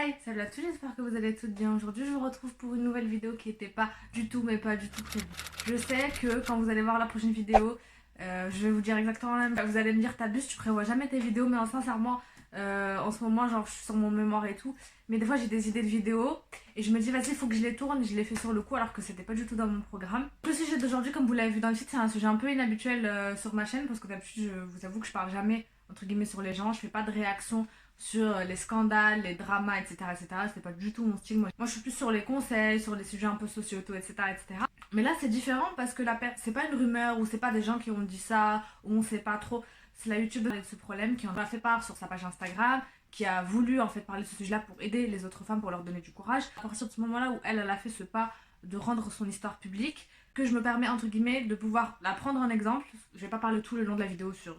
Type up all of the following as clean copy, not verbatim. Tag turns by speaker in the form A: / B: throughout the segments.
A: Hey, salut à tous, j'espère que vous allez toutes bien. Aujourd'hui, je vous retrouve pour une nouvelle vidéo qui n'était pas du tout, mais pas du tout prévue. Je sais que quand vous allez voir la prochaine vidéo, je vais vous dire exactement la même. Vous allez me dire, t'abuses, tu prévois jamais tes vidéos, mais sincèrement, en ce moment, genre, je suis sur mon mémoire et tout. Mais des fois, j'ai des idées de vidéos et je me dis, vas-y, il faut que je les tourne. Je les fais sur le coup alors que c'était pas du tout dans mon programme. Le sujet d'aujourd'hui, comme vous l'avez vu dans le titre, c'est un sujet un peu inhabituel sur ma chaîne parce que d'habitude, je vous avoue que je parle jamais, entre guillemets, sur les gens. Je fais pas de réaction sur les scandales, les dramas, etc. etc. C'est pas du tout mon style. Moi, je suis plus sur les conseils, sur les sujets un peu sociétaux, etc. etc. Mais là, c'est différent parce que c'est pas une rumeur ou c'est pas des gens qui ont dit ça ou on sait pas trop. C'est la youtubeuse de ce problème qui en a fait part sur sa page Instagram, qui a voulu en fait parler de ce sujet-là pour aider les autres femmes, pour leur donner du courage. À partir de ce moment-là où elle a fait ce pas de rendre son histoire publique, que je me permets entre guillemets de pouvoir la prendre en exemple. Je vais pas parler tout le long de la vidéo sur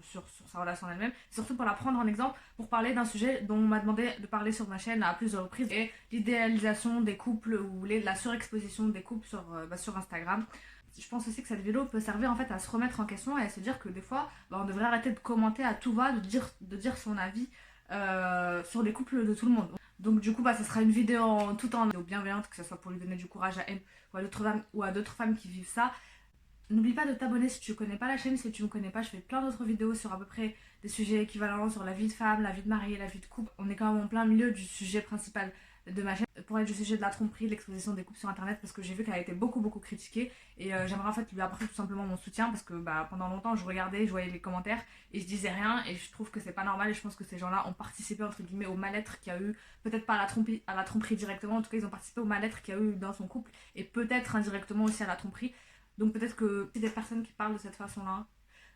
A: sa relation en elle-même, surtout pour la prendre en exemple, pour parler d'un sujet dont on m'a demandé de parler sur ma chaîne à plusieurs reprises, et l'idéalisation des couples ou la surexposition des couples sur Instagram. Je pense aussi que cette vidéo peut servir en fait à se remettre en question et à se dire que des fois on devrait arrêter de commenter à tout va, de dire son avis sur les couples de tout le monde. Donc du coup ce sera une vidéo tout en bienveillante, que ce soit pour lui donner du courage à elle ou à d'autres femmes qui vivent ça. N'oublie pas de t'abonner si tu connais pas la chaîne. Si tu me connais pas, je fais plein d'autres vidéos sur à peu près des sujets équivalents, sur la vie de femme, la vie de mariée, la vie de couple. On est quand même en plein milieu du sujet principal de ma chaîne, pour être du sujet de la tromperie, de l'exposition des couples sur internet, parce que j'ai vu qu'elle a été beaucoup critiquée et j'aimerais en fait lui apporter tout simplement mon soutien, parce que pendant longtemps je voyais les commentaires et je disais rien, et je trouve que c'est pas normal, et je pense que ces gens-là ont participé entre guillemets au mal-être qu'il y a eu, peut-être pas à la tromperie directement, en tout cas ils ont participé au mal-être qu'il y a eu dans son couple, et peut-être indirectement aussi à la tromperie. Donc peut-être que si des personnes qui parlent de cette façon-là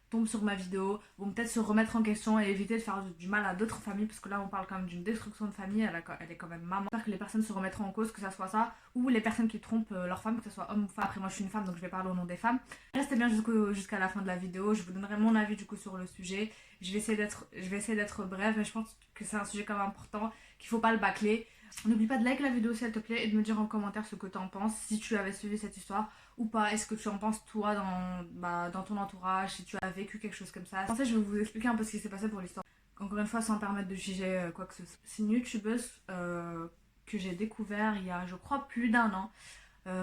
A: tombent sur ma vidéo, vont peut-être se remettre en question et éviter de faire du mal à d'autres familles, parce que là on parle quand même d'une destruction de famille, elle est quand même maman. J'espère que les personnes se remettront en cause, que ça soit ça, ou les personnes qui trompent leurs femmes, que ce soit homme ou femme. Après moi je suis une femme donc je vais parler au nom des femmes. Restez bien jusqu'à la fin de la vidéo, je vous donnerai mon avis du coup sur le sujet. Je vais essayer d'être brève, mais je pense que c'est un sujet quand même important, qu'il faut pas le bâcler. N'oublie pas de liker la vidéo s'il te plaît et de me dire en commentaire ce que tu en penses, si tu avais suivi cette histoire ou pas. Est-ce que tu en penses toi dans ton entourage, si tu as vécu quelque chose comme ça. En fait, je vais vous expliquer un peu ce qui s'est passé pour l'histoire. Encore une fois, sans permettre de juger quoi que ce soit. C'est une youtubeuse que j'ai découvert il y a je crois plus d'un an.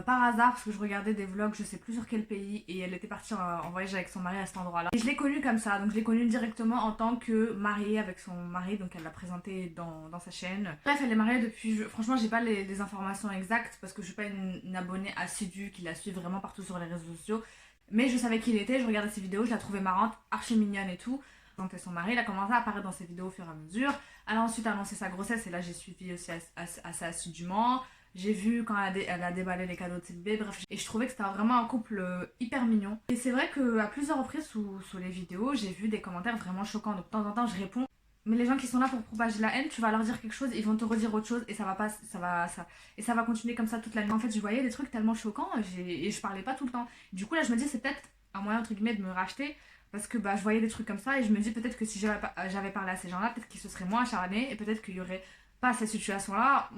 A: Par hasard, parce que je regardais des vlogs, je sais plus sur quel pays, et elle était partie en voyage avec son mari à cet endroit-là. Et je l'ai connue comme ça, donc je l'ai connue directement en tant que mariée avec son mari, donc elle l'a présenté dans sa chaîne. Bref, elle est mariée depuis, franchement j'ai pas les informations exactes, parce que je suis pas une abonnée assidue qui la suit vraiment partout sur les réseaux sociaux. Mais je savais qui il était, je regardais ses vidéos, je la trouvais marrante, archi mignonne et tout. Donc son mari, il a commencé à apparaître dans ses vidéos au fur et à mesure. Elle a ensuite annoncé sa grossesse, et là j'ai suivi aussi assez assidûment. J'ai vu quand elle a déballé les cadeaux de ses bébés, bref. Et je trouvais que c'était vraiment un couple hyper mignon. Et c'est vrai qu'à plusieurs reprises sous les vidéos, j'ai vu des commentaires vraiment choquants. Donc de temps en temps, je réponds. Mais les gens qui sont là pour propager la haine, tu vas leur dire quelque chose, ils vont te redire autre chose, et ça va continuer comme ça toute la nuit. En fait, je voyais des trucs tellement choquants et je parlais pas tout le temps. Du coup, là, je me dis, c'est peut-être un moyen, entre guillemets, de me racheter. Parce que je voyais des trucs comme ça, et je me dis peut-être que si j'avais parlé à ces gens-là, peut-être qu'ils se seraient moins acharnés, et peut-être qu'il y aurait pas cette situation-là.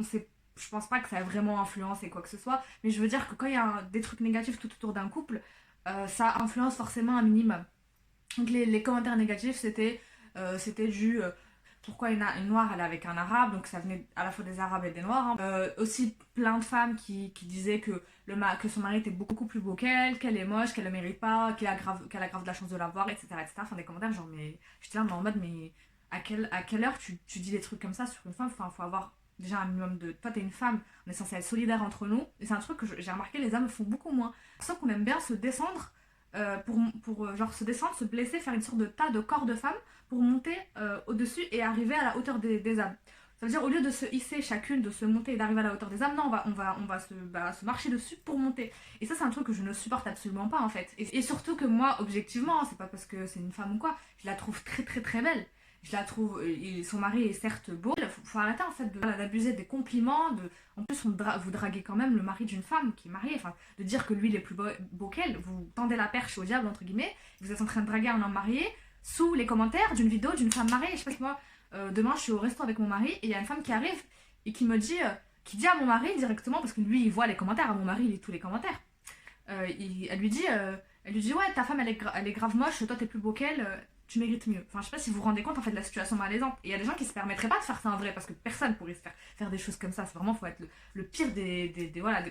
A: Je pense pas que ça a vraiment influencé quoi que ce soit, mais je veux dire que quand il y a des trucs négatifs tout autour d'un couple, ça influence forcément un minimum. Donc les commentaires négatifs, c'était pourquoi une noire elle est avec un arabe, donc ça venait à la fois des arabes et des noirs, hein. Aussi plein de femmes qui disaient que son mari était beaucoup plus beau qu'elle est moche, qu'elle le mérite pas, qu'elle a grave de la chance de l'avoir, etc., etc. Enfin des commentaires genre, mais j'étais là en mode, mais à quelle heure tu dis des trucs comme ça sur une femme? Enfin, faut avoir déjà un minimum de... Toi t'es une femme, on est censé être solidaire entre nous, et c'est un truc que j'ai remarqué, les hommes font beaucoup moins. Je sens qu'on aime bien se descendre genre se descendre, se blesser, faire une sorte de tas de corps de femmes pour monter au-dessus et arriver à la hauteur des âmes. Ça veut dire, au lieu de se hisser chacune, de se monter et d'arriver à la hauteur des âmes, non, on va se marcher dessus pour monter. Et ça, c'est un truc que je ne supporte absolument pas en fait. Et surtout que moi, objectivement, c'est pas parce que c'est une femme ou quoi, je la trouve très belle. Je la trouve, son mari est certes beau, faut arrêter en fait d'abuser des compliments, en plus vous draguez quand même le mari d'une femme qui est mariée, enfin de dire que lui il est plus beau qu'elle, vous tendez la perche au diable entre guillemets, vous êtes en train de draguer un homme marié sous les commentaires d'une vidéo d'une femme mariée. Je sais pas si moi, demain je suis au resto avec mon mari et il y a une femme qui arrive et qui me dit, qui dit à mon mari directement, parce que lui il voit les commentaires, à mon mari il lit tous les commentaires, elle lui dit ouais ta femme elle est grave moche, toi t'es plus beau qu'elle. tu mérites mieux. Enfin, je sais pas si vous vous rendez compte en fait de la situation malaisante. Et il y a des gens qui se permettraient pas de faire ça en vrai parce que personne pourrait se faire des choses comme ça. C'est vraiment, faut être le pire voilà.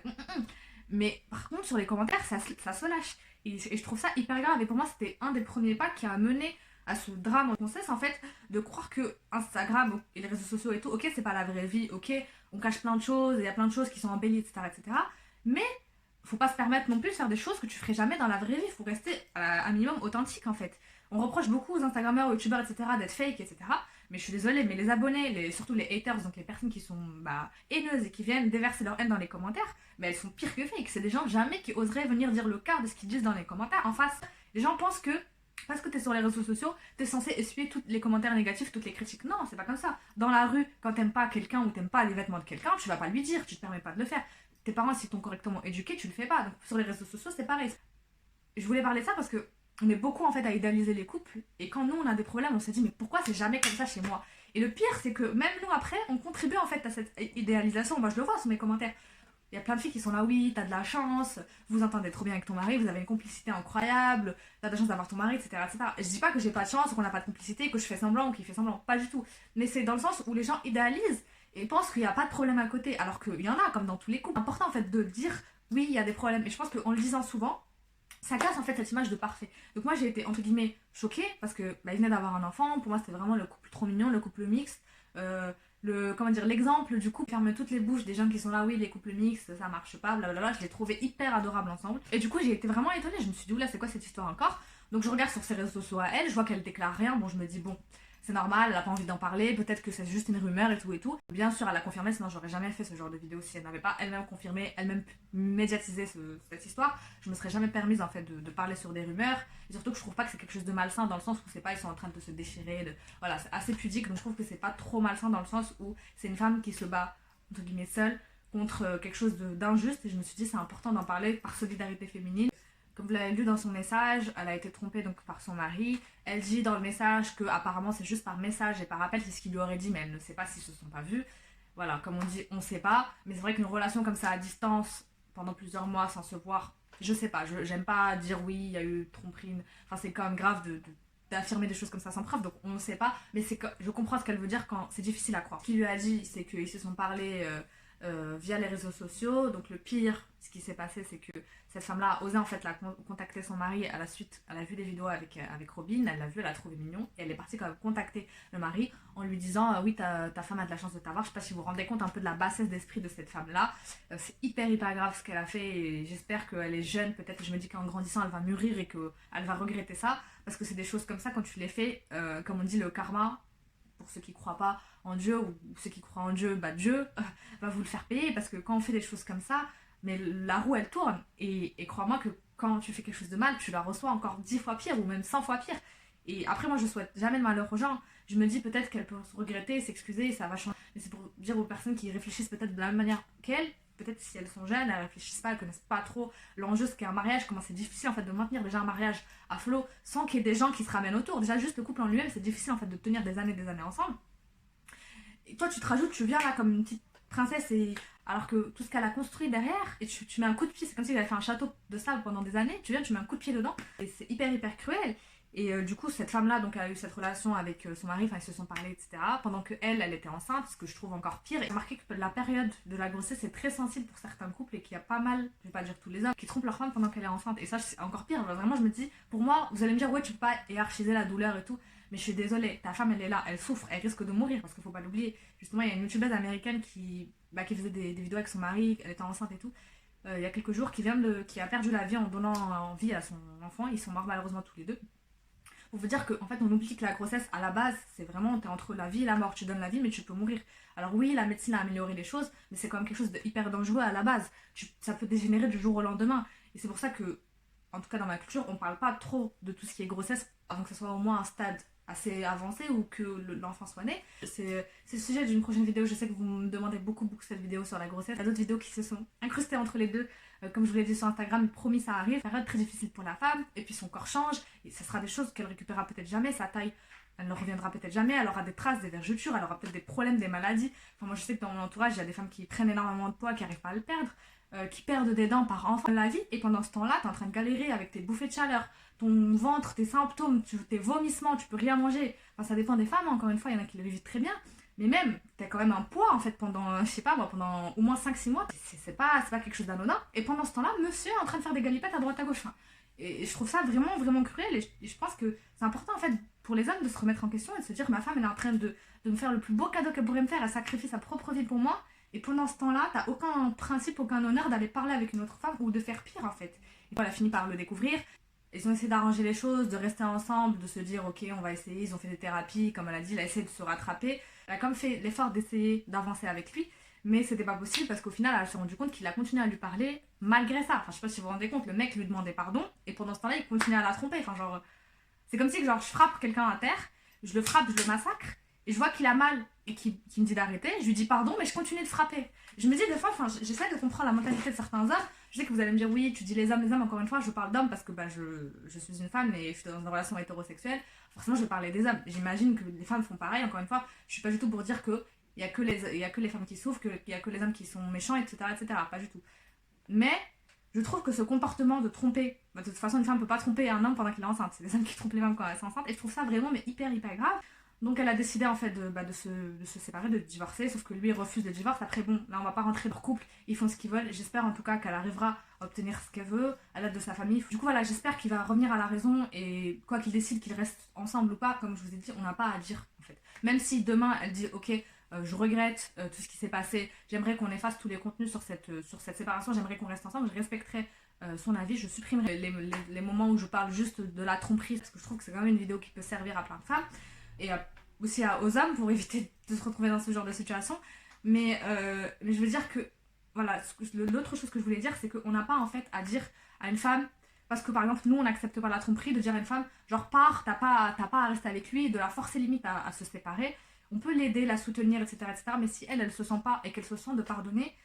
A: Mais par contre, sur les commentaires, ça se lâche. Et je trouve ça hyper grave. Et pour moi, c'était un des premiers pas qui a mené à ce drame. On cesse en fait de croire que Instagram et les réseaux sociaux et tout, ok, c'est pas la vraie vie, ok, on cache plein de choses, il y a plein de choses qui sont embellies, etc. Mais faut pas se permettre non plus de faire des choses que tu ferais jamais dans la vraie vie. Faut rester un minimum authentique en fait. On reproche beaucoup aux Instagrammeurs, aux youtubeurs, etc. d'être fake, etc. Mais je suis désolée, mais les abonnés, surtout les haters, donc les personnes qui sont haineuses et qui viennent déverser leur haine dans les commentaires, mais elles sont pires que fake. C'est des gens jamais qui oseraient venir dire le quart de ce qu'ils disent dans les commentaires. En face, les gens pensent que parce que t'es sur les réseaux sociaux, t'es censé essuyer tous les commentaires négatifs, toutes les critiques. Non, c'est pas comme ça. Dans la rue, quand t'aimes pas quelqu'un ou t'aimes pas les vêtements de quelqu'un, tu vas pas lui dire, tu te permets pas de le faire. Tes parents, s'ils t'ont correctement éduqué, tu le fais pas. Donc sur les réseaux sociaux, c'est pareil. Je voulais parler de ça parce que on est beaucoup en fait à idéaliser les couples. Et quand nous, on a des problèmes, on se dit, mais pourquoi c'est jamais comme ça chez moi? Et le pire, c'est que même nous, après, on contribue en fait à cette idéalisation. Moi, je le vois sur mes commentaires. Il y a plein de filles qui sont là, oui, t'as de la chance, vous entendez trop bien avec ton mari, vous avez une complicité incroyable, t'as de la chance d'avoir ton mari, etc. Je dis pas que j'ai pas de chance, ou qu'on n'a pas de complicité, que je fais semblant ou qu'il fait semblant, pas du tout. Mais c'est dans le sens où les gens idéalisent et pensent qu'il n'y a pas de problème à côté, alors qu'il y en a, comme dans tous les couples. C'est important en fait de dire, oui, il y a des problèmes. Et je pense qu'en le disant souvent, ça casse en fait cette image de parfait. Donc moi j'ai été entre guillemets choquée parce que il venait d'avoir un enfant, pour moi c'était vraiment le couple trop mignon, le couple mixte. L'exemple du couple ferme toutes les bouches des gens qui sont là, oui, les couples mixtes, ça marche pas, blablabla. Je l'ai trouvé hyper adorable ensemble. Et du coup, j'ai été vraiment étonnée. Je me suis dit, oula, c'est quoi cette histoire encore? Donc, je regarde sur ses réseaux sociaux à elle, je vois qu'elle déclare rien. Bon, je me dis, bon, c'est normal, elle a pas envie d'en parler, peut-être que c'est juste une rumeur et tout et tout. Bien sûr, elle a confirmé, sinon j'aurais jamais fait ce genre de vidéo si elle n'avait pas elle-même confirmé, elle-même médiatisé cette histoire. Je me serais jamais permise en fait de parler sur des rumeurs. Et surtout que je trouve pas que c'est quelque chose de malsain dans le sens où c'est pas ils sont en train de se déchirer. Voilà, c'est assez pudique, donc je trouve que c'est pas trop malsain dans le sens où c'est une femme qui se bat entre guillemets seule contre quelque chose d'injuste. Et je me suis dit c'est important d'en parler par solidarité féminine. Comme vous l'avez lu dans son message, elle a été trompée donc par son mari. Elle dit dans le message que apparemment c'est juste par message et par appel, c'est ce qu'il lui aurait dit, mais elle ne sait pas s'ils se sont pas vus. Voilà, comme on dit, on sait pas. Mais c'est vrai qu'une relation comme ça à distance, pendant plusieurs mois sans se voir, je sais pas. J'aime pas dire oui, il y a eu tromperie. Enfin, c'est quand même grave d'affirmer des choses comme ça sans preuve, donc on ne sait pas. Mais je comprends ce qu'elle veut dire quand c'est difficile à croire. Ce qu'il lui a dit, c'est qu'ils se sont parlé via les réseaux sociaux. Donc le pire, ce qui s'est passé, c'est que cette femme-là a osé en fait contacter son mari à la suite. Elle a vu des vidéos avec Robin, elle l'a vu, elle l'a trouvé mignon. Et elle est partie quand même contacter le mari en lui disant oui, ta femme a de la chance de t'avoir. Je sais pas si vous vous rendez compte un peu de la bassesse d'esprit de cette femme-là. C'est hyper grave ce qu'elle a fait et j'espère qu'elle est jeune. Peut-être, je me dis qu'en grandissant, elle va mûrir et qu'elle va regretter ça. Parce que c'est des choses comme ça, quand tu les fais, comme on dit, le karma, pour ceux qui croient pas en Dieu ou ceux qui croient en Dieu, bah Dieu va vous le faire payer parce que quand on fait des choses comme ça, mais la roue elle tourne et crois-moi que quand tu fais quelque chose de mal, tu la reçois encore 10 fois pire ou même 100 fois pire. Et après moi je souhaite jamais de malheur aux gens, je me dis peut-être qu'elle peut se regretter, s'excuser et ça va changer. Mais c'est pour dire aux personnes qui réfléchissent peut-être de la même manière qu'elle, peut-être si elles sont jeunes, elles réfléchissent pas, elles connaissent pas trop l'enjeu, ce qu'est un mariage, comment c'est difficile en fait de maintenir déjà un mariage à flot sans qu'il y ait des gens qui se ramènent autour. Déjà juste le couple en lui-même, c'est difficile en fait de tenir des années ensemble. Et toi tu te rajoutes, tu viens là comme une petite princesse et alors que tout ce qu'elle a construit derrière et tu mets un coup de pied, c'est comme si elle avait fait un château de sable pendant des années, tu viens, tu mets un coup de pied dedans et c'est hyper cruel. Et du coup, cette femme-là donc, a eu cette relation avec son mari, enfin ils se sont parlé, etc. Pendant qu'elle était enceinte, ce que je trouve encore pire. Et j'ai remarqué que la période de la grossesse est très sensible pour certains couples et qu'il y a pas mal, je vais pas dire tous les hommes, qui trompent leur femme pendant qu'elle est enceinte. Et ça, c'est encore pire. Vraiment, je me dis, pour moi, vous allez me dire, ouais, tu peux pas hiérarchiser la douleur et tout. Mais je suis désolée, ta femme, elle est là, elle souffre, elle risque de mourir parce qu'il faut pas l'oublier. Justement, il y a une youtubeuse américaine qui faisait des vidéos avec son mari, elle était enceinte et tout. Il y a quelques jours, qui a perdu la vie en donnant vie à son enfant. Ils sont morts malheureusement tous les deux. Pour vous dire qu'en fait on oublie que la grossesse à la base c'est vraiment t'es entre la vie et la mort, tu donnes la vie mais tu peux mourir. Alors oui, la médecine a amélioré les choses mais c'est quand même quelque chose de hyper dangereux à la base, ça peut dégénérer du jour au lendemain et c'est pour ça que en tout cas dans ma culture on parle pas trop de tout ce qui est grossesse avant que ce soit au moins un stade assez avancé ou que l'enfant soit né. C'est le sujet d'une prochaine vidéo. Je sais que vous me demandez beaucoup cette vidéo sur la grossesse. Il y a d'autres vidéos qui se sont incrustées entre les deux. Comme je vous l'ai dit sur Instagram, promis ça arrive. Ça va être très difficile pour la femme et puis son corps change et ce sera des choses qu'elle récupérera peut-être jamais. Sa taille elle ne reviendra peut-être jamais, elle aura des traces, des vergetures, elle aura peut-être des problèmes, des maladies. Enfin, moi je sais que dans mon entourage, il y a des femmes qui prennent énormément de poids, qui n'arrivent pas à le perdre, qui perdent des dents par enfant de la vie, et pendant ce temps-là, tu es en train de galérer avec tes bouffées de chaleur, ton ventre, tes symptômes, tes vomissements, tu peux rien manger. Enfin, ça dépend des femmes, encore une fois, il y en a qui le vivent très bien. Mais même, t'as quand même un poids en fait pendant, je sais pas moi, pendant au moins 5-6 mois. C'est pas quelque chose d'anodin. Et pendant ce temps-là, monsieur est en train de faire des galipettes à droite à gauche. Enfin, et je trouve ça vraiment, vraiment cruel. Et je pense que c'est important en fait pour les hommes de se remettre en question et de se dire ma femme elle est en train de me faire le plus beau cadeau qu'elle pourrait me faire. Elle sacrifie sa propre vie pour moi. Et pendant ce temps-là, t'as aucun principe, aucun honneur d'aller parler avec une autre femme ou de faire pire en fait. Et puis elle a fini par le découvrir. Ils ont essayé d'arranger les choses, de rester ensemble, de se dire ok on va essayer, ils ont fait des thérapies, comme elle a dit, elle a essayé de se rattraper. Elle a comme fait l'effort d'essayer d'avancer avec lui, mais c'était pas possible parce qu'au final elle s'est rendu compte qu'il a continué à lui parler malgré ça. Enfin je sais pas si vous vous rendez compte, le mec lui demandait pardon et pendant ce temps-là il continuait à la tromper. Enfin genre c'est comme si que, genre, je frappe quelqu'un à terre, je le frappe, je le massacre, et je vois qu'il a mal et qu'il me dit d'arrêter, je lui dis pardon, mais je continue de frapper. Je me dis des fois, j'essaie de comprendre la mentalité de certains hommes. Je sais que vous allez me dire, oui, tu dis les hommes, encore une fois, je parle d'hommes parce que bah, je suis une femme et je suis dans une relation hétérosexuelle. Forcément, je vais parler des hommes. J'imagine que les femmes font pareil, encore une fois, je suis pas du tout pour dire que il y a que les femmes qui souffrent, qu'il y a que les hommes qui sont méchants, etc., etc. Pas du tout. Mais je trouve que ce comportement de tromper, bah, de toute façon une femme ne peut pas tromper un homme pendant qu'il est enceinte, c'est les hommes qui trompent les femmes quand elles sont enceintes, et je trouve ça vraiment mais hyper grave. Donc elle a décidé en fait de se séparer, de divorcer, sauf que lui il refuse le divorce. Après bon, là on va pas rentrer dans leur couple, ils font ce qu'ils veulent, j'espère en tout cas qu'elle arrivera à obtenir ce qu'elle veut, à l'aide de sa famille. Du coup voilà, j'espère qu'il va revenir à la raison, et quoi qu'il décide qu'ils restent ensemble ou pas, comme je vous ai dit, on n'a pas à dire en fait. Même si demain elle dit ok, je regrette tout ce qui s'est passé, j'aimerais qu'on efface tous les contenus sur cette séparation, j'aimerais qu'on reste ensemble, je respecterai son avis, je supprimerai les moments où je parle juste de la tromperie, parce que je trouve que c'est quand même une vidéo qui peut servir à plein de femmes, et aussi aux hommes pour éviter de se retrouver dans ce genre de situation. Mais je veux dire que, voilà, l'autre chose que je voulais dire, c'est qu'on n'a pas en fait à dire à une femme, parce que par exemple, nous on n'accepte pas la tromperie, de dire à une femme, genre pars, t'as pas à rester avec lui, de la forcer limite à se séparer. On peut l'aider, la soutenir, etc., etc. Mais si elle se sent pas et qu'elle se sent de pardonner,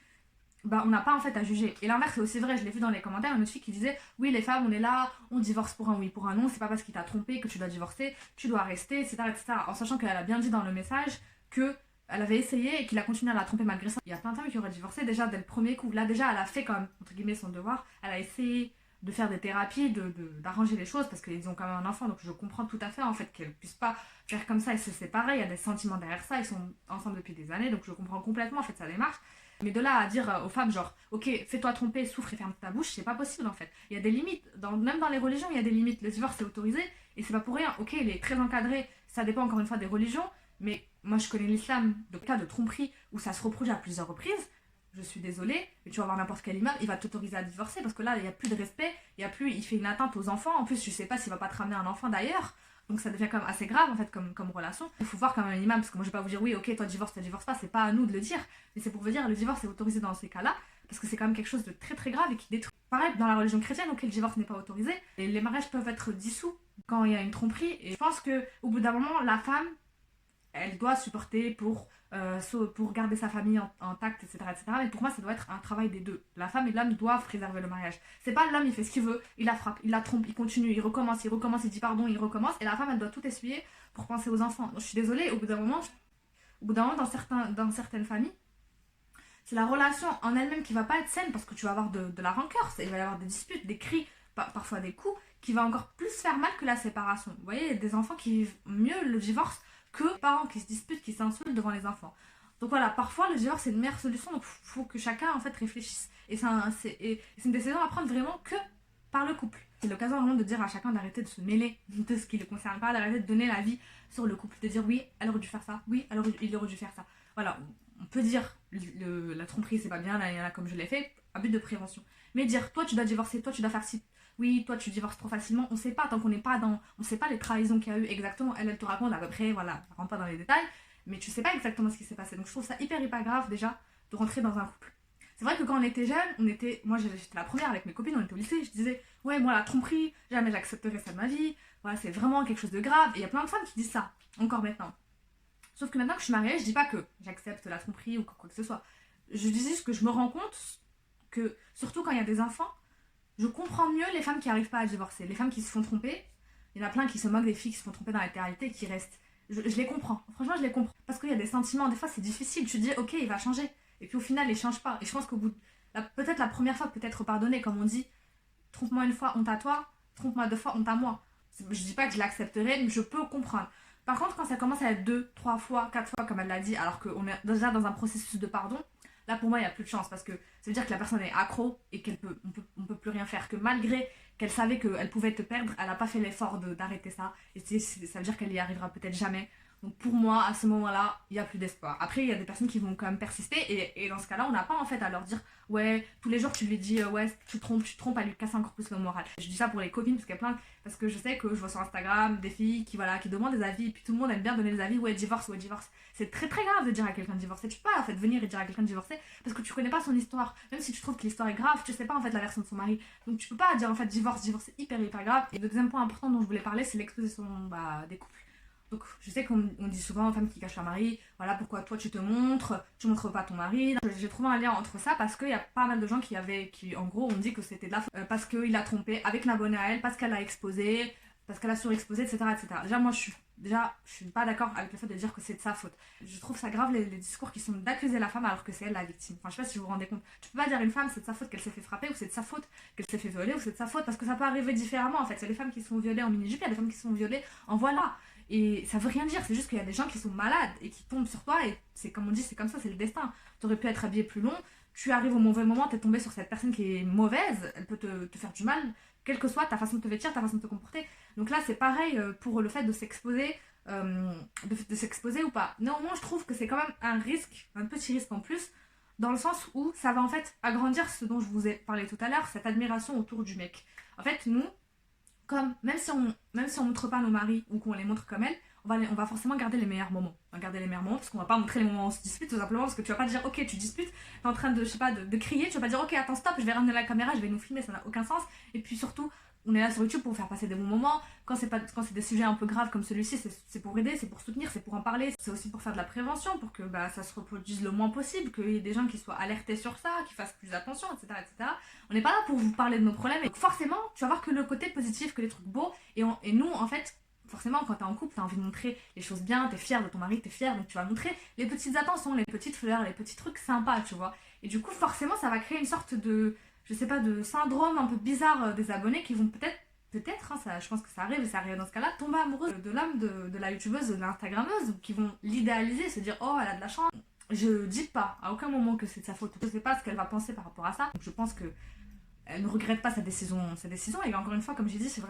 A: bah on n'a pas en fait à juger. Et l'inverse c'est aussi vrai, je l'ai vu dans les commentaires, une autre fille qui disait oui les femmes on est là, on divorce pour un oui pour un non, c'est pas parce qu'il t'a trompé que tu dois divorcer, tu dois rester, etc., etc. En sachant qu'elle a bien dit dans le message que elle avait essayé et qu'il a continué à la tromper malgré ça. Il y a plein de femmes qui auraient divorcé déjà dès le premier coup. Là déjà elle a fait quand même entre guillemets son devoir, elle a essayé de faire des thérapies, d'arranger les choses parce qu'ils ont quand même un enfant, donc je comprends tout à fait en fait qu'elle puisse pas faire comme ça et se séparer, il y a des sentiments derrière ça, ils sont ensemble depuis des années, donc je comprends complètement en fait sa démarche. Mais de là à dire aux femmes genre ok fais-toi tromper, souffre et ferme ta bouche, c'est pas possible en fait. Il y a des limites, même dans les religions il y a des limites, le divorce est autorisé et c'est pas pour rien, ok il est très encadré, ça dépend encore une fois des religions, mais moi je connais l'islam, de cas de tromperie où ça se reproduit à plusieurs reprises, je suis désolée, mais tu vas voir n'importe quel imam, il va t'autoriser à divorcer parce que là il n'y a plus de respect, il fait une atteinte aux enfants, en plus je sais pas s'il va pas te ramener un enfant d'ailleurs. Donc ça devient quand même assez grave en fait comme relation. Il faut voir quand même un imam, parce que moi je vais pas vous dire oui ok toi divorce pas, c'est pas à nous de le dire. Mais c'est pour vous dire le divorce est autorisé dans ces cas-là, parce que c'est quand même quelque chose de très très grave et qui détruit. Pareil dans la religion chrétienne, ok le divorce n'est pas autorisé, et les mariages peuvent être dissous quand il y a une tromperie. Et je pense qu'au bout d'un moment la femme, elle doit supporter pour garder sa famille intacte, etc., etc. Mais pour moi, ça doit être un travail des deux. La femme et l'homme doivent préserver le mariage. C'est pas l'homme, il fait ce qu'il veut, il la frappe, il la trompe, il continue, il recommence, il dit pardon, il recommence. Et la femme, elle doit tout essuyer pour penser aux enfants. Donc, je suis désolée, au bout d'un moment, dans certaines familles, c'est la relation en elle-même qui va pas être saine parce que tu vas avoir de la rancœur, il va y avoir des disputes, des cris, parfois des coups, qui va encore plus faire mal que la séparation. Vous voyez, il y a des enfants qui vivent mieux le divorce que parents qui se disputent, qui s'insultent devant les enfants. Donc voilà, parfois le divorce c'est une meilleure solution, donc il faut que chacun en fait réfléchisse. Et c'est une décision à prendre vraiment que par le couple. C'est l'occasion vraiment de dire à chacun d'arrêter de se mêler de ce qui ne le concerne pas, d'arrêter de donner l'avis sur le couple, de dire oui, elle aurait dû faire ça, oui, il aurait dû faire ça. Voilà, on peut dire la tromperie c'est pas bien, là, il y en a comme je l'ai fait, à but de prévention. Mais dire toi tu dois divorcer, toi tu dois faire ci, oui, toi tu divorces trop facilement, on sait pas, tant qu'on n'est pas dans, on sait pas les trahisons qu'il y a eu exactement, elle te raconte à peu près, voilà, elle rentre pas dans les détails, mais tu sais pas exactement ce qui s'est passé, donc je trouve ça hyper grave déjà de rentrer dans un couple. C'est vrai que quand on était jeune, moi j'étais la première avec mes copines, on était au lycée, je disais, ouais moi la tromperie, jamais j'accepterai ça de ma vie, voilà c'est vraiment quelque chose de grave, et il y a plein de femmes qui disent ça, encore maintenant. Sauf que maintenant que je suis mariée, je dis pas que j'accepte la tromperie ou quoi que ce soit, je dis juste que je me rends compte que, surtout quand il y a des enfants, je comprends mieux les femmes qui n'arrivent pas à divorcer. Les femmes qui se font tromper, il y en a plein qui se moquent des filles qui se font tromper dans la télé-réalité et qui restent. je les comprends. Franchement, je les comprends. Parce qu'il y a des sentiments, des fois c'est difficile. Tu te dis, ok, il va changer. Et puis au final, il change pas. Et je pense qu'au bout, peut-être la première fois, peut-être pardonner, comme on dit, trompe-moi une fois, honte à toi. Trompe-moi deux fois, honte à moi. Je dis pas que je l'accepterai, mais je peux comprendre. Par contre, quand ça commence à être deux, trois fois, quatre fois, comme elle l'a dit, alors qu'on est déjà dans un processus de pardon, là pour moi, il n'y a plus de chance parce que ça veut dire que la personne est accro et on peut plus rien faire. Que malgré qu'elle savait qu'elle pouvait te perdre, elle n'a pas fait l'effort d'arrêter ça. Et ça veut dire qu'elle y arrivera peut-être jamais. Donc pour moi, à ce moment-là, il n'y a plus d'espoir. Après, il y a des personnes qui vont quand même persister et dans ce cas-là, on n'a pas en fait à leur dire ouais, tous les jours tu lui dis ouais, tu te trompes, à lui casser encore plus le moral. Je dis ça pour les copines parce qu'il y a plein, parce que je sais que je vois sur Instagram des filles qui demandent des avis et puis tout le monde aime bien donner des avis ouais, divorce, ouais, divorce. C'est très très grave de dire à quelqu'un de divorcer. Tu peux pas en fait venir et dire à quelqu'un de divorcer parce que tu connais pas son histoire. Même si tu trouves que l'histoire est grave, tu sais pas en fait la version de son mari. Donc tu peux pas dire en fait divorce, c'est hyper grave. Et le deuxième point important dont je voulais parler, c'est l'exposition des couples. Donc je sais qu'on dit souvent aux femmes qui cachent leur mari, voilà pourquoi toi tu te montres, tu montres pas ton mari. J'ai trouvé un lien entre ça parce qu'il y a pas mal de gens qui en gros ont dit que c'était de la faute parce qu'il a trompé avec une abonnée à elle, parce qu'elle a exposé, parce qu'elle a surexposé, etc., etc. Déjà, je suis pas d'accord avec le fait de dire que c'est de sa faute. Je trouve ça grave les discours qui sont d'accuser la femme alors que c'est elle la victime. Enfin, je sais pas si vous vous rendez compte. Tu peux pas dire à une femme c'est de sa faute qu'elle s'est fait frapper, ou c'est de sa faute qu'elle s'est fait violer, ou c'est de sa faute parce que ça peut arriver différemment en fait. Il y a des femmes qui sont violées en mini-jupe, il y a des femmes qui sont violées en voilà. Et ça veut rien dire, c'est juste qu'il y a des gens qui sont malades et qui tombent sur toi et c'est comme on dit, c'est comme ça, c'est le destin. T'aurais pu être habillé plus long, tu arrives au mauvais moment, t'es tombé sur cette personne qui est mauvaise, elle peut te faire du mal, quelle que soit ta façon de te vêtir, ta façon de te comporter. Donc là, c'est pareil pour le fait de s'exposer, de s'exposer ou pas. Néanmoins, je trouve que c'est quand même un risque, un petit risque en plus, dans le sens où ça va en fait agrandir ce dont je vous ai parlé tout à l'heure, cette admiration autour du mec. En fait, nous, même si on montre pas nos maris ou qu'on les montre comme elles, on va forcément garder les meilleurs moments. On va garder les meilleurs moments parce qu'on va pas montrer les moments où on se dispute tout simplement parce que tu vas pas dire ok tu disputes, t'es en train de je sais pas de crier, tu vas pas dire ok attends stop, je vais ramener la caméra, je vais nous filmer, ça n'a aucun sens. Et puis surtout on est là sur YouTube pour faire passer des bons moments. Quand c'est des sujets un peu graves comme celui-ci, c'est pour aider, c'est pour soutenir, c'est pour en parler, c'est aussi pour faire de la prévention, pour que ça se reproduise le moins possible, qu'il y ait des gens qui soient alertés sur ça, qui fassent plus attention, etc. etc. On n'est pas là pour vous parler de nos problèmes. Et forcément, tu vas voir que le côté positif, que les trucs beaux, et nous, en fait, forcément, quand t'es en couple, t'as envie de montrer les choses bien, t'es fier de ton mari, t'es fier, donc tu vas montrer les petites attentions, les petites fleurs, les petits trucs sympas, tu vois. Et du coup, forcément, ça va créer une sorte de, je sais pas, de syndrome un peu bizarre des abonnés qui vont peut-être, hein, ça, je pense que ça arrive, et ça arrive dans ce cas-là, tomber amoureux de l'âme de la youtubeuse, de l'instagrammeuse, qui vont l'idéaliser, se dire, oh, elle a de la chance. Je dis pas à aucun moment que c'est de sa faute. Je sais pas ce qu'elle va penser par rapport à ça. Donc je pense que elle ne regrette pas sa décision. Et encore une fois, comme j'ai dit, c'est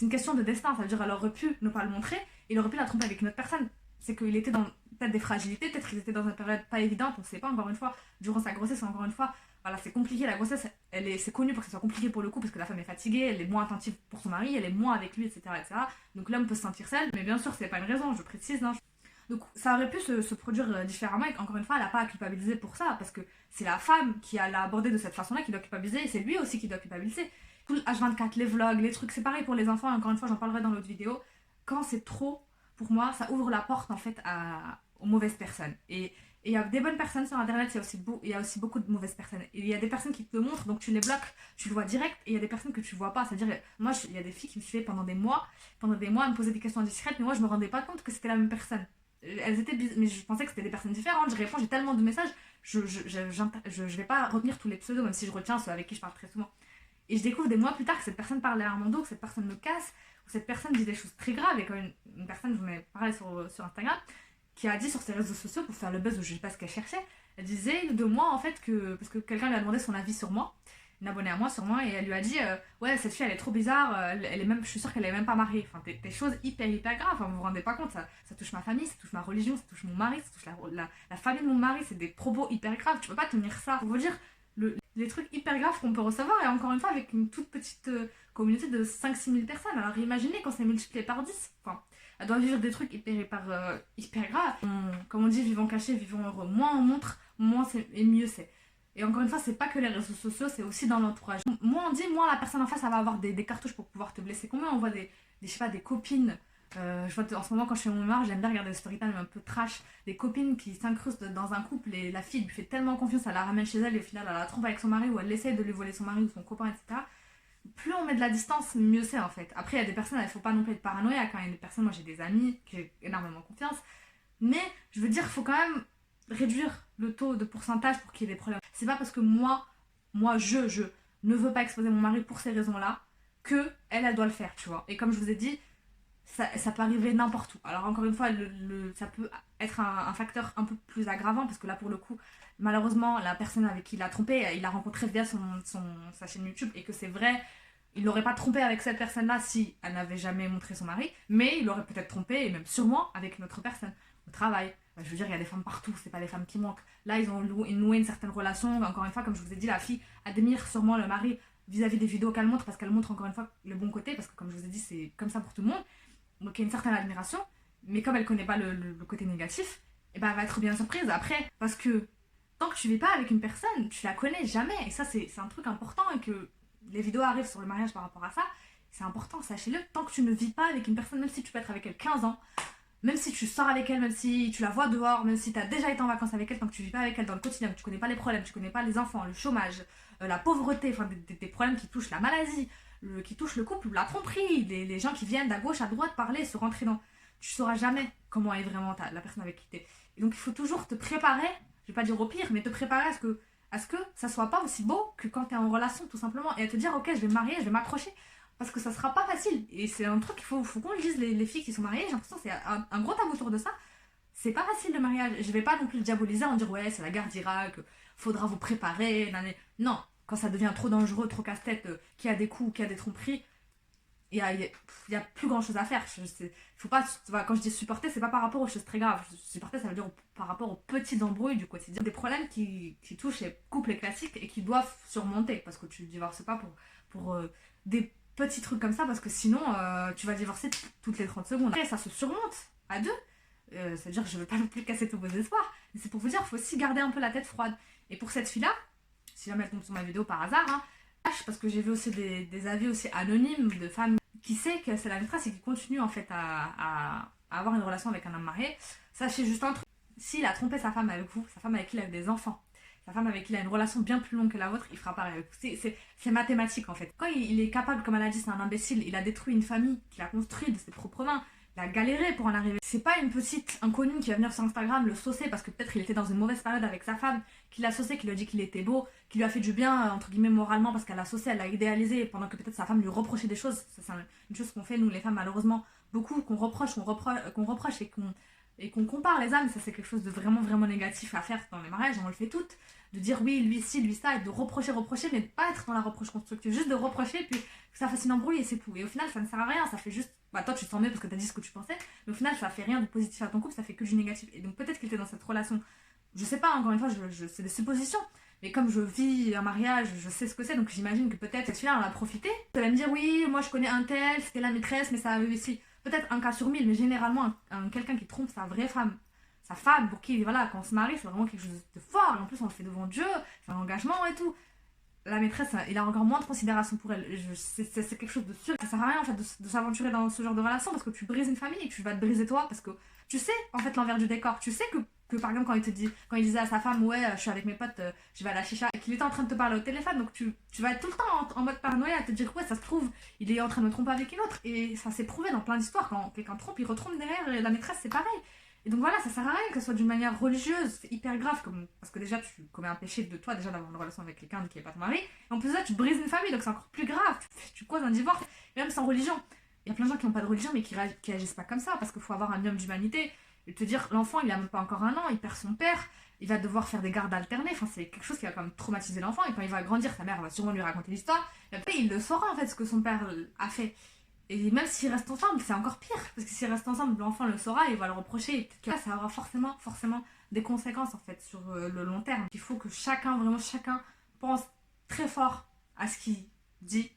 A: une question de destin. Ça veut dire qu'elle aurait pu ne pas le montrer, il aurait pu la tromper avec une autre personne. C'est qu'il était dans peut-être des fragilités, peut-être qu'il était dans une période pas évidente, on ne sait pas, encore une fois, durant sa grossesse, encore une fois, voilà, c'est compliqué, la grossesse, c'est connu pour que ce soit compliqué pour le coup, parce que la femme est fatiguée, elle est moins attentive pour son mari, elle est moins avec lui, etc. etc. Donc l'homme peut se sentir seul, mais bien sûr, c'est pas une raison, je précise, hein. Donc ça aurait pu se produire différemment, et encore une fois, elle n'a pas à culpabiliser pour ça, parce que c'est la femme qui l'a abordé de cette façon-là qui doit culpabiliser, et c'est lui aussi qui doit culpabiliser. Tout le H24, les vlogs, les trucs, c'est pareil pour les enfants, et encore une fois, j'en parlerai dans l'autre vidéo. Quand c'est trop, pour moi, ça ouvre la porte en fait aux mauvaises personnes. Et il y a des bonnes personnes sur internet, il y a aussi beaucoup de mauvaises personnes. Et il y a des personnes qui te le montrent, donc tu les bloques, tu le vois direct, et il y a des personnes que tu vois pas. C'est-à-dire, moi, il y a des filles qui me suivaient pendant des mois, à me poser des questions indiscrètes, mais moi, je me rendais pas compte que c'était la même personne. Elles étaient mais je pensais que c'était des personnes différentes. Je réponds, j'ai tellement de messages, je vais pas retenir tous les pseudos, même si je retiens ceux avec qui je parle très souvent. Et je découvre des mois plus tard que cette personne parle à Armando, que cette personne me casse, ou cette personne dit des choses très graves. Et quand une personne, je vous en ai parlé sur Instagram, qui a dit sur ses réseaux sociaux, pour faire le buzz, je sais pas ce qu'elle cherchait, elle disait de moi en fait que, parce que quelqu'un lui a demandé son avis sur moi, une abonnée à moi sur moi, et elle lui a dit ouais, cette fille elle est trop bizarre, elle est même, je suis sûre qu'elle est même pas mariée. Enfin, des choses hyper graves, enfin, vous vous rendez pas compte, ça touche ma famille, ça touche ma religion, ça touche mon mari, ça touche la famille de mon mari, c'est des propos hyper graves, tu peux pas tenir ça. Pour vous dire les trucs hyper graves qu'on peut recevoir, et encore une fois avec une toute petite communauté de 5-6 000 personnes. Alors imaginez quand c'est multiplié par 10, enfin, elle doit vivre des trucs hyper graves. Comme on dit, vivons cachés, vivons heureux. Moins on montre, moins c'est, et mieux c'est. Et encore une fois, c'est pas que les réseaux sociaux, c'est aussi dans l'entourage. Moins on dit, moins la personne en face, elle va avoir des cartouches pour pouvoir te blesser. Combien on voit je sais pas, des copines, je vois en ce moment quand je fais mon mémoire, j'aime bien regarder des storytime un peu trash, des copines qui s'incrustent dans un couple et la fille lui fait tellement confiance, elle la ramène chez elle et au final elle la trompe avec son mari ou elle essaie de lui voler son mari ou son copain, etc. plus on met de la distance, mieux c'est en fait. Après, il y a des personnes, il faut pas non plus être paranoïaque. Quand il y a des personnes, moi j'ai des amis qui j'ai énormément confiance. Mais je veux dire, il faut quand même réduire le taux de pourcentage pour qu'il y ait des problèmes. C'est pas parce que je ne veux pas exposer mon mari pour ces raisons-là que elle doit le faire, tu vois. Et comme je vous ai dit, ça peut arriver n'importe où. Alors encore une fois, ça peut être un facteur un peu plus aggravant parce que là pour le coup, malheureusement, la personne avec qui il a trompé, il l'a rencontré via sa chaîne YouTube et que c'est vrai, il n'aurait pas trompé avec cette personne-là si elle n'avait jamais montré son mari, mais il aurait peut-être trompé et même sûrement avec une autre personne au travail. Je veux dire, il y a des femmes partout, c'est pas les femmes qui manquent. Là, ils ont noué une certaine relation. Encore une fois, comme je vous ai dit, la fille admire sûrement le mari vis-à-vis des vidéos qu'elle montre parce qu'elle montre encore une fois le bon côté, parce que comme je vous ai dit, c'est comme ça pour tout le monde. Donc il y a une certaine admiration, mais comme elle connaît pas le côté négatif, et ben elle va être bien surprise après. Parce que tant que tu vis pas avec une personne, tu la connais jamais. Et ça, c'est un truc important et que les vidéos arrivent sur le mariage par rapport à ça. C'est important, sachez-le. Tant que tu ne vis pas avec une personne, même si tu peux être avec elle 15 ans, même si tu sors avec elle, même si tu la vois dehors, même si tu as déjà été en vacances avec elle, tant que tu vis pas avec elle dans le quotidien, que tu connais pas les problèmes, tu connais pas les enfants, le chômage, la pauvreté, enfin des problèmes qui touchent la maladie, qui touchent le couple, la tromperie, les gens qui viennent d'à gauche à droite parler, se rentrer dans... Tu sauras jamais comment est vraiment la personne avec qui t'es. Et donc il faut toujours te préparer, je vais pas dire au pire, mais te préparer à ce que ça soit pas aussi beau que quand t'es en relation tout simplement. Et à te dire ok, je vais me marier, je vais m'accrocher. Parce que ça sera pas facile. Et c'est un truc qu'il faut qu'on le dise, les filles qui sont mariées, j'ai l'impression que c'est un gros tabou autour de ça. C'est pas facile le mariage. Je vais pas non plus le diaboliser en dire ouais, c'est la guerre d'Irak, faudra vous préparer. Non, quand ça devient trop dangereux, trop casse-tête, qu'il y a des coups, qu'il y a des tromperies, il y a plus grand chose à faire. Faut pas, quand je dis supporter, c'est pas par rapport aux choses très graves. Supporter, ça veut dire par rapport aux petites embrouilles du quotidien. Des problèmes qui touchent les couples classiques et qui doivent surmonter. Parce que tu divorces pas pour des petits trucs comme ça, parce que sinon tu vas divorcer toutes les 30 secondes. Après, ça se surmonte à deux. C'est-à-dire que je veux pas non plus casser tous vos espoirs. Mais c'est pour vous dire, il faut aussi garder un peu la tête froide. Et pour cette fille-là, si jamais elle tombe sur ma vidéo par hasard, hein, parce que j'ai vu aussi des avis aussi anonymes de femmes qui sait que c'est la maîtresse et qui continue en fait à avoir une relation avec un homme marié. Sachez juste un truc, s'il a trompé sa femme avec vous, sa femme avec qui il a des enfants, sa femme avec qui il a une relation bien plus longue que la vôtre, il fera pareil avec vous. C'est mathématique en fait. Quand il est capable, comme elle a dit, c'est un imbécile, il a détruit une famille qu'il a construite de ses propres mains, il a galéré pour en arriver. C'est pas une petite inconnue qui va venir sur Instagram le saucer parce que peut-être il était dans une mauvaise période avec sa femme, qui l'a saucé, qui lui a dit qu'il était beau, qui lui a fait du bien, entre guillemets, moralement, parce qu'elle l'a saucé, elle l'a idéalisé, pendant que peut-être sa femme lui reprochait des choses. Ça, c'est une chose qu'on fait, nous, les femmes, malheureusement, beaucoup, qu'on reproche et qu'on compare les âmes. Ça, c'est quelque chose de vraiment, vraiment négatif à faire dans les mariages, on le fait toutes. De dire oui, lui ci, lui ça, et de reprocher, mais de pas être dans la reproche constructive, juste de reprocher, puis que ça fasse une embrouille et c'est tout. Et au final, ça ne sert à rien, ça fait juste. Bah, toi, tu te sens mieux parce que t'as dit ce que tu pensais, mais au final, ça fait rien de positif à ton couple, ça fait que du négatif. Et donc, peut-être qu'il était dans cette relation. Je sais pas, encore une fois, c'est des suppositions. Mais comme je vis un mariage, je sais ce que c'est, donc j'imagine que peut-être cette fille-là en a profité. Elle va me dire oui, moi je connais un tel, c'était la maîtresse, mais ça avait aussi. Peut-être un cas sur 1000, mais généralement, quelqu'un qui trompe sa vraie femme, sa femme, pour qui, voilà, quand on se marie, c'est vraiment quelque chose de fort. Et en plus, on le fait devant Dieu, c'est un engagement et tout. La maîtresse, il a encore moins de considération pour elle. C'est quelque chose de sûr. Ça sert à rien en fait de s'aventurer dans ce genre de relation parce que tu brises une famille et que tu vas te briser toi parce que tu sais en fait l'envers du décor. Tu sais que par exemple quand il disait à sa femme ouais je suis avec mes potes, je vais à la chicha et qu'il était en train de te parler au téléphone, donc tu vas être tout le temps en mode paranoïa à te dire ouais ça se trouve il est en train de me tromper avec une autre. Et ça s'est prouvé dans plein d'histoires, quand quelqu'un trompe il retrompe derrière, et la maîtresse c'est pareil. Et donc voilà, ça sert à rien que ce soit d'une manière religieuse, c'est hyper grave, parce que déjà tu commets un péché de toi déjà d'avoir une relation avec quelqu'un qui n'est pas ton mari, et en plus de ça tu brises une famille, donc c'est encore plus grave, tu causes un divorce, et même sans religion. Il y a plein de gens qui n'ont pas de religion mais qui agissent pas comme ça, parce qu'il faut avoir un minimum d'humanité, et te dire l'enfant il a même pas encore un an, il perd son père, il va devoir faire des gardes alternées, enfin c'est quelque chose qui va quand même traumatiser l'enfant, et quand il va grandir, sa mère va sûrement lui raconter l'histoire, et après il le saura en fait ce que son père a fait. Et même s'ils restent ensemble, c'est encore pire. Parce que s'ils restent ensemble, l'enfant le saura et il va le reprocher. Et peut-être que là, ça aura forcément des conséquences en fait sur le long terme. Il faut que chacun pense très fort à ce qu'il dit,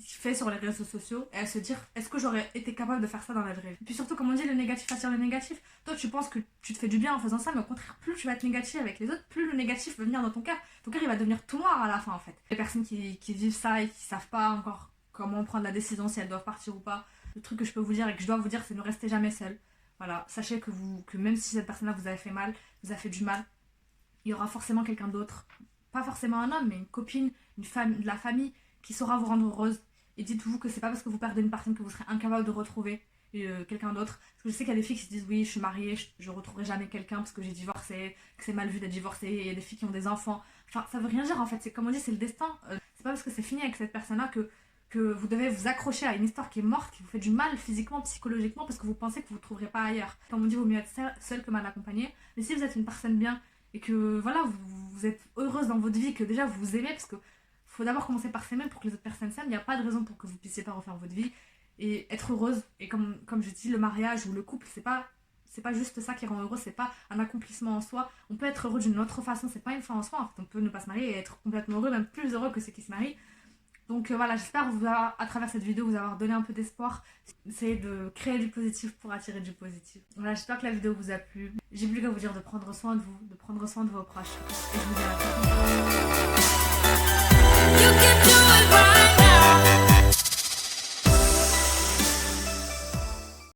A: fait sur les réseaux sociaux, et à se dire est-ce que j'aurais été capable de faire ça dans la vraie vie. Et puis surtout, comme on dit, le négatif attire le négatif. Toi, tu penses que tu te fais du bien en faisant ça, mais au contraire, plus tu vas être négatif avec les autres, plus le négatif va venir dans ton cœur. Ton cœur, il va devenir tout noir à la fin en fait. Les personnes qui vivent ça et qui savent pas encore comment prendre la décision, si elles doivent partir ou pas. Le truc que je peux vous dire et que je dois vous dire, c'est ne restez jamais seul. Voilà, sachez que même si cette personne-là vous a fait mal, vous a fait du mal, il y aura forcément quelqu'un d'autre. Pas forcément un homme, mais une copine, une femme, de la famille, qui saura vous rendre heureuse. Et dites-vous que c'est pas parce que vous perdez une personne que vous serez incapable de retrouver quelqu'un d'autre. Parce que je sais qu'il y a des filles qui se disent oui, je suis mariée, je retrouverai jamais quelqu'un parce que j'ai divorcé, que c'est mal vu d'être divorcée. Il y a des filles qui ont des enfants. Enfin, ça veut rien dire en fait. C'est comme on dit, c'est le destin. C'est pas parce que c'est fini avec cette personne-là que vous devez vous accrocher à une histoire qui est morte, qui vous fait du mal physiquement, psychologiquement, parce que vous pensez que vous ne trouverez pas ailleurs. Comme on dit, il vaut mieux être seul que mal accompagné. Mais si vous êtes une personne bien et que voilà, vous êtes heureuse dans votre vie, que déjà vous vous aimez, parce que faut d'abord commencer par s'aimer pour que les autres personnes s'aiment, il n'y a pas de raison pour que vous puissiez pas refaire votre vie et être heureuse. Et comme je dis, le mariage ou le couple, c'est pas juste ça qui rend heureux, c'est pas un accomplissement en soi. On peut être heureux d'une autre façon, c'est pas une fin en soi. En fait, on peut ne pas se marier et être complètement heureux, même plus heureux que ceux qui se marient. Donc voilà, j'espère vous avoir, à travers cette vidéo, vous avoir donné un peu d'espoir. Essayez de créer du positif pour attirer du positif. Voilà, j'espère que la vidéo vous a plu. J'ai plus qu'à vous dire de prendre soin de vous, de prendre soin de vos proches. Et je vous dis à la prochaine.